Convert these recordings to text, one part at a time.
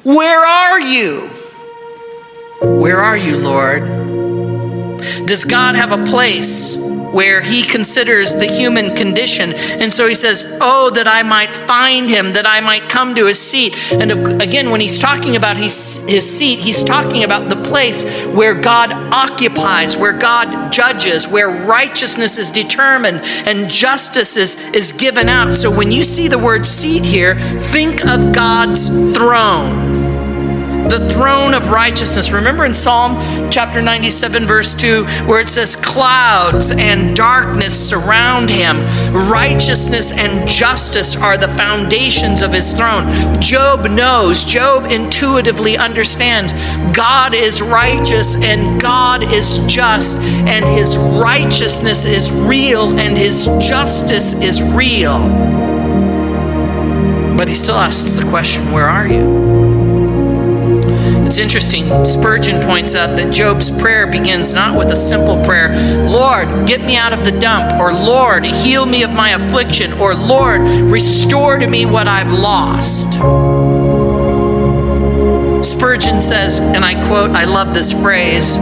where are you? Where are you, Lord? Does God have a place where he considers the human condition? And so he says, oh, that I might find him, that I might come to his seat. And again, when he's talking about his seat, he's talking about the place where God occupies, where God judges, where righteousness is determined and justice is given out. So when you see the word seat here, think of God's throne. The throne of righteousness. Remember in Psalm chapter 97, verse 2, where it says, clouds and darkness surround him. Righteousness and justice are the foundations of his throne. Job knows, Job intuitively understands God is righteous and God is just, and his righteousness is real and his justice is real. But he still asks the question, where are you? It's interesting, Spurgeon points out that Job's prayer begins not with a simple prayer, Lord, get me out of the dump, or Lord, heal me of my affliction, or Lord, restore to me what I've lost. Spurgeon says, and I quote, I love this phrase,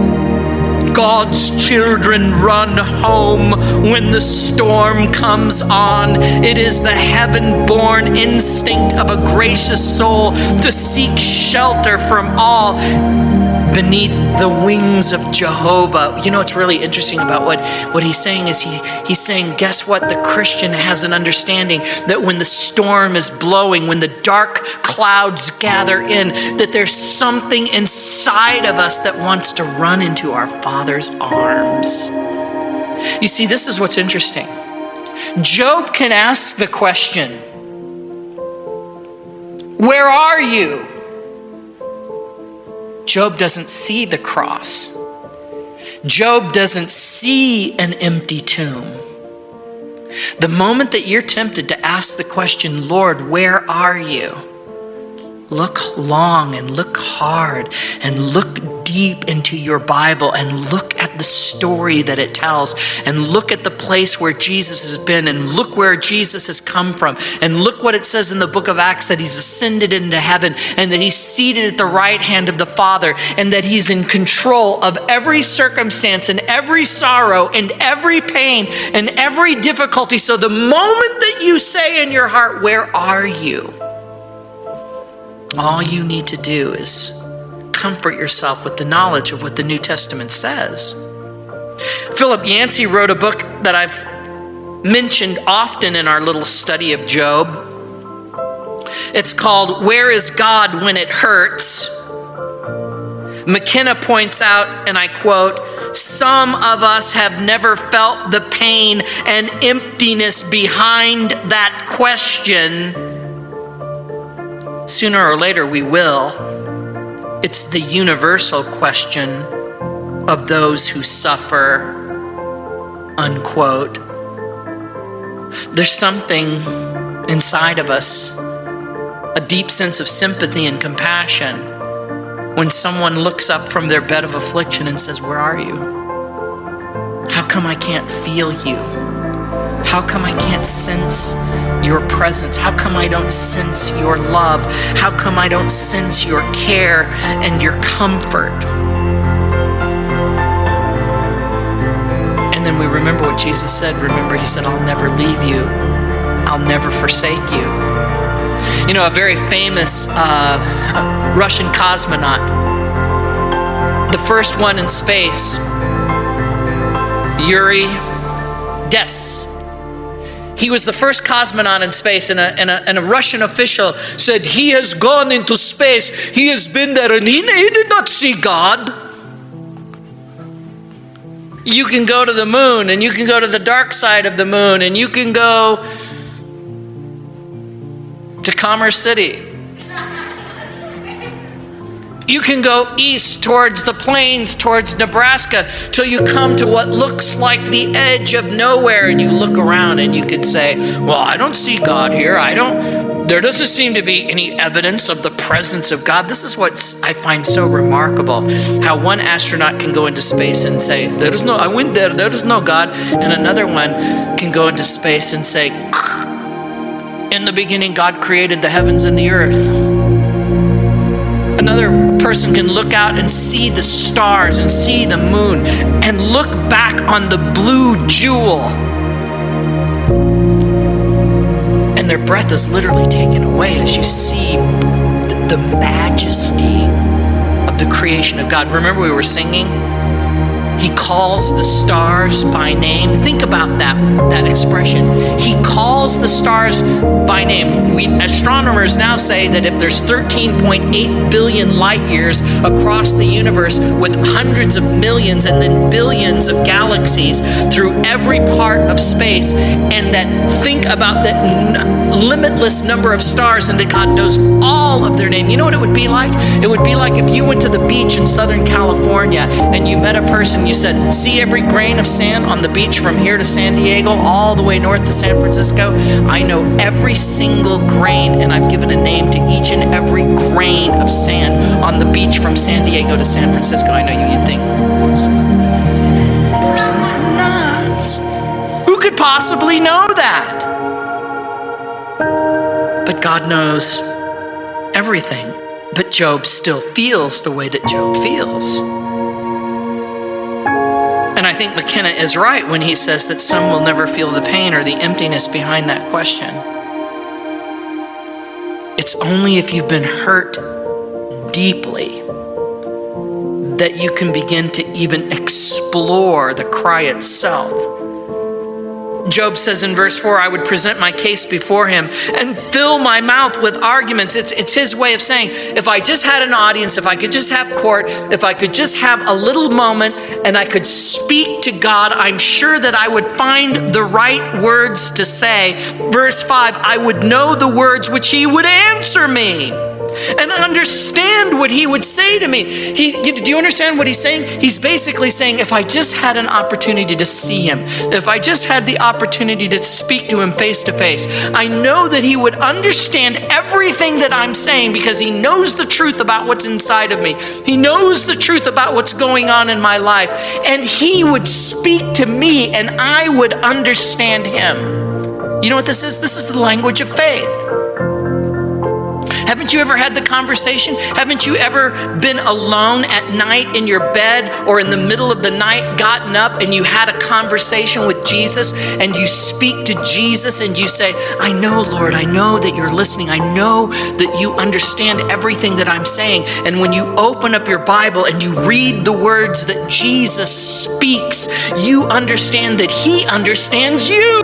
God's children run home when the storm comes on. It is the heaven-born instinct of a gracious soul to seek shelter from all beneath the wings of Jehovah. You know what's really interesting about what he's saying is he's saying, guess what? The Christian has an understanding that when the storm is blowing, when the dark clouds gather in, that there's something inside of us that wants to run into our Father's arms. You see, this is what's interesting. Job can ask the question, where are you? Job doesn't see the cross. Job doesn't see an empty tomb. The moment that you're tempted to ask the question, Lord, where are you? Look long and look hard and look deep into your Bible and look at the story that it tells and look at the place where Jesus has been and look where Jesus has come from and look what it says in the book of Acts, that he's ascended into heaven and that he's seated at the right hand of the Father and that he's in control of every circumstance and every sorrow and every pain and every difficulty. So the moment that you say in your heart, where are you? All you need to do is comfort yourself with the knowledge of what the New Testament says. Philip Yancey wrote a book that I've mentioned often in our little study of Job. It's called Where is God When It Hurts? McKenna points out, and I quote, some of us have never felt the pain and emptiness behind that question. Sooner or later we will. It's the universal question of those who suffer, unquote. There's something inside of us, a deep sense of sympathy and compassion, when someone looks up from their bed of affliction and says, where are you? How come I can't feel you? How come I can't sense your presence? How come I don't sense your love? How come I don't sense your care and your comfort? And then we remember what Jesus said. Remember, he said, I'll never leave you. I'll never forsake you. You know, a very famous Russian cosmonaut, the first one in space, Yuri Des. He was the first cosmonaut in space, and a Russian official said, he has gone into space, he has been there, and he did not see God. You can go to the moon, and you can go to the dark side of the moon, and you can go to Commerce City. You can go east towards the plains, towards Nebraska, till you come to what looks like the edge of nowhere, and you look around and you could say, well, I don't see God here. There doesn't seem to be any evidence of the presence of God. This is what I find so remarkable, how one astronaut can go into space and say, I went there, there is no God. And another one can go into space and say, in the beginning, God created the heavens and the earth. person can look out and see the stars and see the moon and look back on the blue jewel, and their breath is literally taken away as you see the majesty of the creation of God. Remember we were singing? He calls the stars by name. Think about that expression. He calls the stars by name. We astronomers now say that if there's 13.8 billion light years across the universe with hundreds of millions and then billions of galaxies through every part of space, and that think about that limitless number of stars, and that God knows all of their name. You know what it would be like? It would be like if you went to the beach in Southern California and you met a person, you said, see every grain of sand on the beach from here to San Diego, all the way north to San Francisco? I know every single grain, and I've given a name to each and every grain of sand on the beach from San Diego to San Francisco. I know you'd think, person's nuts. Who could possibly know that? But God knows everything. But Job still feels the way that Job feels. And I think McKenna is right when he says that some will never feel the pain or the emptiness behind that question. It's only if you've been hurt deeply that you can begin to even explore the cry itself. Job says in verse 4, I would present my case before him and fill my mouth with arguments. It's his way of saying, if I just had an audience, if I could just have court, if I could just have a little moment and I could speak to God, I'm sure that I would find the right words to say. Verse 5, I would know the words which he would answer me and understand what he would say to me. Do you understand what he's saying? He's basically saying, if I just had an opportunity to see him, if I just had the opportunity to speak to him face to face, I know that he would understand everything that I'm saying, because he knows the truth about what's inside of me. He knows the truth about what's going on in my life, and he would speak to me and I would understand him. You know what this is? This is the language of faith. Haven't you ever had the conversation? Haven't you ever been alone at night in your bed or in the middle of the night, gotten up and you had a conversation with Jesus, and you speak to Jesus and you say, I know, Lord, I know that you're listening. I know that you understand everything that I'm saying. And when you open up your Bible and you read the words that Jesus speaks, you understand that he understands you.